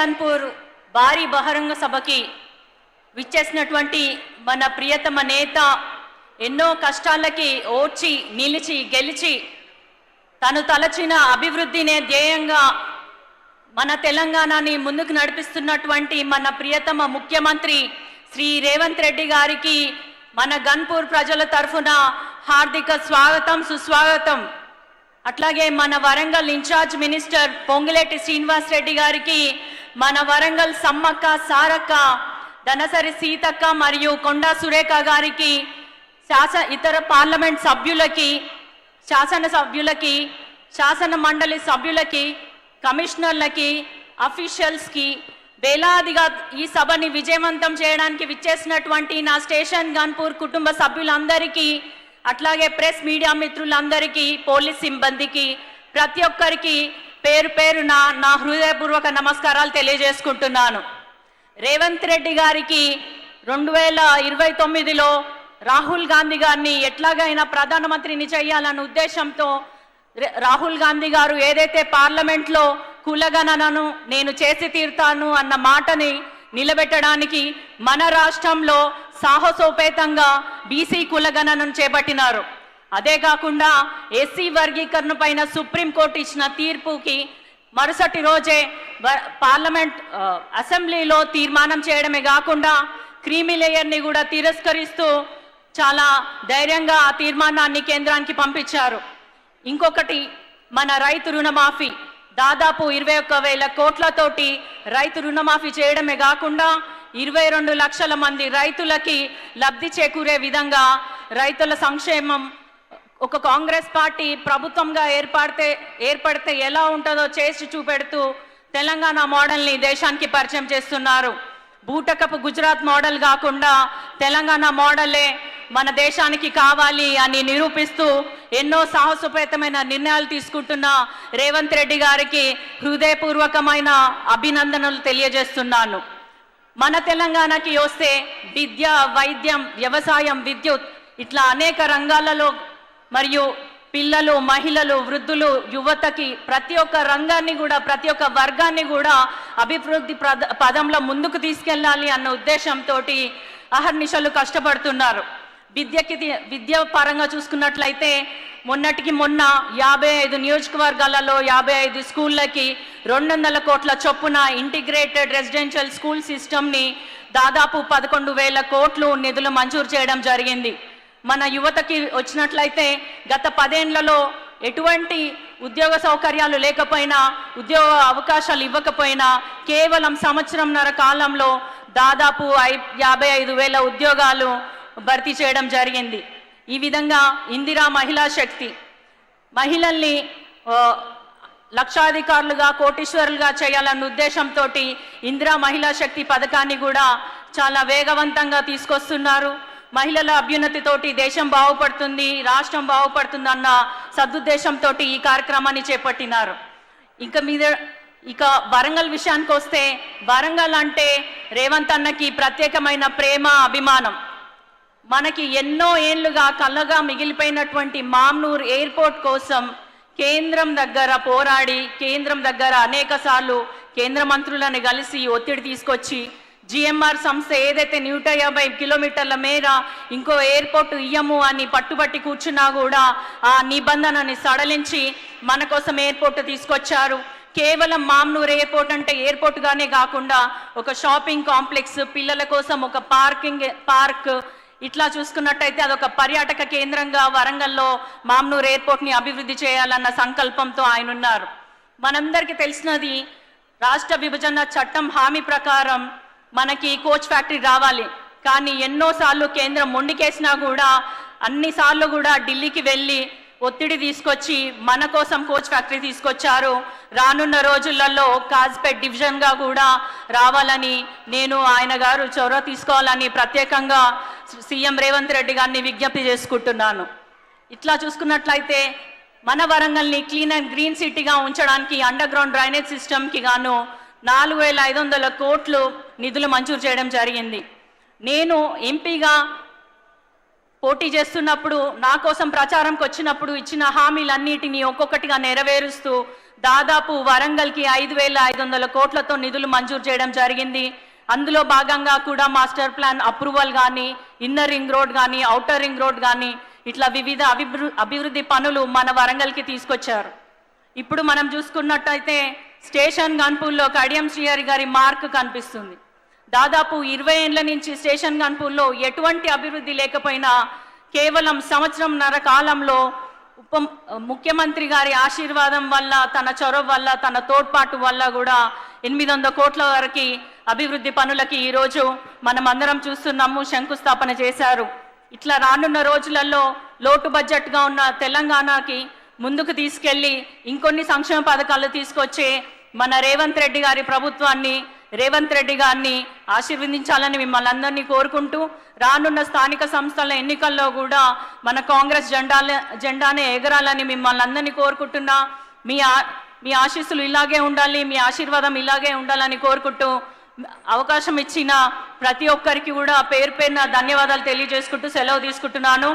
గన్పూర్ భారీ బహిరంగ సభకి విచ్చేసినటువంటి మన ప్రియతమ నేత ఎన్నో కష్టాలకి ఓర్చి నిలిచి గెలిచి తను తలచిన అభివృద్ధినే ధ్యేయంగా మన తెలంగాణని ముందుకు నడిపిస్తున్నటువంటి మన ప్రియతమ ముఖ్యమంత్రి శ్రీ రేవంత్ రెడ్డి గారికి మన గన్పూర్ ప్రజల తరఫున హార్దిక స్వాగతం సుస్వాగతం. అట్లాగే మన వరంగల్ ఇన్ఛార్జ్ మినిస్టర్ పొంగులేటి శ్రీనివాస్ రెడ్డి గారికి, మన వరంగల్ సమ్మక్క సారక్క ధనసరి సీతక్క మరియు కొండా సురేఖ గారికి, ఇతర పార్లమెంట్ సభ్యులకి, శాసన సభ్యులకి, శాసన మండలి సభ్యులకి, కమిషనర్లకి, అఫీషియల్స్కి, వేలాదిగా ఈ సభని విజయవంతం చేయడానికి విచ్చేసినటువంటి నా స్టేషన్ గన్పూర్ కుటుంబ సభ్యులందరికీ, అట్లాగే ప్రెస్ మీడియా మిత్రులందరికీ, పోలీస్ సిబ్బందికి, ప్రతి ఒక్కరికి పేరు పేరున నా హృదయపూర్వక నమస్కారాలు తెలియజేసుకుంటున్నాను. రేవంత్ రెడ్డి గారికి 2029లో రాహుల్ గాంధీ గారిని ఎట్లాగైనా ప్రధానమంత్రిని చేయాలన్న ఉద్దేశంతో రాహుల్ గాంధీ గారు ఏదైతే పార్లమెంట్లో కులగణనను నేను చేసి తీరుతాను అన్న మాటని నిలబెట్టడానికి మన రాష్ట్రంలో సాహసోపేతంగా బీసీ కులగణనను చేపట్టినారు. అదే కాకుండా ఎస్సీ వర్గీకరణ పైన సుప్రీంకోర్టు ఇచ్చిన తీర్పుకి మరుసటి రోజే పార్లమెంట్ అసెంబ్లీలో తీర్మానం చేయడమే కాకుండా క్రీమీ లేయర్ని కూడా తిరస్కరిస్తూ చాలా ధైర్యంగా ఆ తీర్మానాన్ని కేంద్రానికి పంపించారు. ఇంకొకటి, మన రైతు రుణమాఫీ దాదాపు 21,000 కోట్లతోటి రైతు రుణమాఫీ చేయడమే కాకుండా 22 లక్షల మంది రైతులకి లబ్ధి చేకూరే విధంగా రైతుల సంక్షేమం ఒక కాంగ్రెస్ పార్టీ ప్రభుత్వంగా ఏర్పడితే ఎలా ఉంటుందో చేసి చూపెడుతూ తెలంగాణ మోడల్ని దేశానికి పరిచయం చేస్తున్నారు. బూటకపు గుజరాత్ మోడల్ కాకుండా తెలంగాణ మోడలే మన దేశానికి కావాలి అని నిరూపిస్తూ ఎన్నో సాహసోపేతమైన నిర్ణయాలు తీసుకుంటున్న రేవంత్ రెడ్డి గారికి హృదయపూర్వకమైన అభినందనలు తెలియజేస్తున్నాను. మన తెలంగాణకి వస్తే విద్య, వైద్యం, వ్యవసాయం, విద్యుత్ ఇట్లా అనేక రంగాలలో మరియు పిల్లలు, మహిళలు, వృద్ధులు, యువతకి ప్రతి ఒక్క రంగాన్ని కూడా ప్రతి ఒక్క వర్గాన్ని కూడా అభివృద్ధి పదంలో ముందుకు తీసుకెళ్ళాలి అన్న ఉద్దేశంతో అహర్నిశలు కష్టపడుతున్నారు. విద్య పరంగా చూసుకున్నట్లయితే మొన్నటికి మొన్న 55 నియోజకవర్గాలలో 55 స్కూళ్ళకి 200 కోట్ల చొప్పున ఇంటిగ్రేటెడ్ రెసిడెన్షియల్ స్కూల్ సిస్టమ్ని దాదాపు 11,000 కోట్లు నిధులు మంజూరు చేయడం జరిగింది. మన యువతకి వచ్చినట్లయితే గత 10 ఏళ్లలో ఎటువంటి ఉద్యోగ సౌకర్యాలు లేకపోయినా, ఉద్యోగ అవకాశాలు ఇవ్వకపోయినా కేవలం సంవత్సరంన్నర కాలంలో దాదాపు 55,000 ఉద్యోగాలు భర్తీ చేయడం జరిగింది. ఈ విధంగా ఇందిరా మహిళా శక్తి మహిళల్ని లక్షాధికారులుగా, కోటీశ్వరులుగా చేయాలన్న ఉద్దేశంతో ఇందిరా మహిళా శక్తి పథకాన్ని కూడా చాలా వేగవంతంగా తీసుకొస్తున్నారు. మహిళల అభ్యున్నతితోటి దేశం బాగుపడుతుంది, రాష్ట్రం బాగుపడుతుంది అన్న సదుద్దేశంతో ఈ కార్యక్రమాన్ని చేపట్టినారు. ఇక వరంగల్ విషయానికి వస్తే, వరంగల్ అంటే రేవంత్ అన్నకి ప్రత్యేకమైన ప్రేమ, అభిమానం. మనకి ఎన్నో ఏళ్లుగా కళ్ళగా మిగిలిపోయినటువంటి మామ్నూర్ ఎయిర్పోర్ట్ కోసం కేంద్రం దగ్గర పోరాడి, కేంద్రం దగ్గర అనేక సార్లు కేంద్ర మంత్రులను కలిసి ఒత్తిడి తీసుకొచ్చి జిఎంఆర్ సంస్థ ఏదైతే 150 కిలోమీటర్ల మేర ఇంకో ఎయిర్పోర్ట్ ఇయ్యము అని పట్టుబట్టి కూర్చున్నా కూడా ఆ నిబంధనని సడలించి మన కోసం ఎయిర్పోర్ట్ తీసుకొచ్చారు. కేవలం మామ్నూర్ ఎయిర్పోర్ట్ అంటే ఎయిర్పోర్ట్గానే కాకుండా ఒక షాపింగ్ కాంప్లెక్స్, పిల్లల కోసం ఒక పార్క్, ఇట్లా చూసుకున్నట్టయితే అదొక పర్యాటక కేంద్రంగా వరంగల్లో మామ్నూర్ ఎయిర్పోర్ట్ని అభివృద్ధి చేయాలన్న సంకల్పంతో ఆయన ఉన్నారు. మనందరికీ తెలిసినది, రాష్ట్ర విభజన చట్టం హామీ ప్రకారం మనకి కోచ్ ఫ్యాక్టరీ రావాలి. కానీ ఎన్నోసార్లు కేంద్రం మొండికేసినా కూడా అన్నిసార్లు కూడా ఢిల్లీకి వెళ్ళి ఒత్తిడి తీసుకొచ్చి మన కోసం కోచ్ ఫ్యాక్టరీ తీసుకొచ్చారు. రానున్న రోజులలో కాజ్పేట్ డివిజన్గా కూడా రావాలని, నేను ఆయన గారు చొరవ తీసుకోవాలని ప్రత్యేకంగా సీఎం రేవంత్ రెడ్డి గారిని విజ్ఞప్తి చేసుకుంటున్నాను. ఇట్లా చూసుకున్నట్లయితే మన వరంగల్ని క్లీన్ అండ్ గ్రీన్ సిటీగా ఉంచడానికి అండర్ గ్రౌండ్ డ్రైనేజ్ సిస్టమ్కి గాను 4,500 కోట్లు నిధులు మంజూరు చేయడం జరిగింది. నేను ఎంపీగా పోటీ చేస్తున్నప్పుడు, నా కోసం ప్రచారంకి వచ్చినప్పుడు ఇచ్చిన హామీలన్నిటినీ ఒక్కొక్కటిగా నెరవేరుస్తూ దాదాపు వరంగల్కి 5,500 కోట్లతో నిధులు మంజూరు చేయడం జరిగింది. అందులో భాగంగా కూడా మాస్టర్ ప్లాన్ అప్రూవల్ కానీ, ఇన్నర్ రింగ్ రోడ్ కానీ, ఔటర్ రింగ్ రోడ్ కానీ ఇట్లా వివిధ అభివృద్ధి పనులు మన వరంగల్కి తీసుకొచ్చారు. ఇప్పుడు మనం చూసుకున్నట్టయితే స్టేషన్ గన్పూల్లో కడియం శ్రీహరి గారి మార్క్ కనిపిస్తుంది. దాదాపు 20 ఏళ్ల నుంచి స్టేషన్ గన్పూల్లో ఎటువంటి అభివృద్ధి లేకపోయినా కేవలం సంవత్సరంన్నర కాలంలో ముఖ్యమంత్రి గారి ఆశీర్వాదం వల్ల, తన చొరవ వల్ల, తన తోడ్పాటు వల్ల కూడా 800 కోట్ల వరకు అభివృద్ధి పనులకి ఈరోజు మనం అందరం చూస్తున్నాము, శంకుస్థాపన చేశారు. ఇట్లా రానున్న రోజులలో లోటు బడ్జెట్గా ఉన్న తెలంగాణకి ముందుకు తీసుకెళ్లి ఇంకొన్ని సంక్షేమ పథకాలు తీసుకొచ్చే మన రేవంత్ రెడ్డి గారి ప్రభుత్వాన్ని, రేవంత్ రెడ్డి గారిని ఆశీర్వదించాలని మిమ్మల్ని అందరినీ కోరుకుంటూ, రానున్న స్థానిక సంస్థల ఎన్నికల్లో కూడా మన కాంగ్రెస్ జెండానే ఎగరాలని మిమ్మల్ని అందరినీ కోరుకుంటున్నా. మీ ఆశీస్సులు ఇలాగే ఉండాలి, మీ ఆశీర్వాదం ఇలాగే ఉండాలని కోరుకుంటూ అవకాశం ఇచ్చిన ప్రతి ఒక్కరికి కూడా పేరు పేరున ధన్యవాదాలు తెలియజేసుకుంటూ సెలవు తీసుకుంటున్నాను.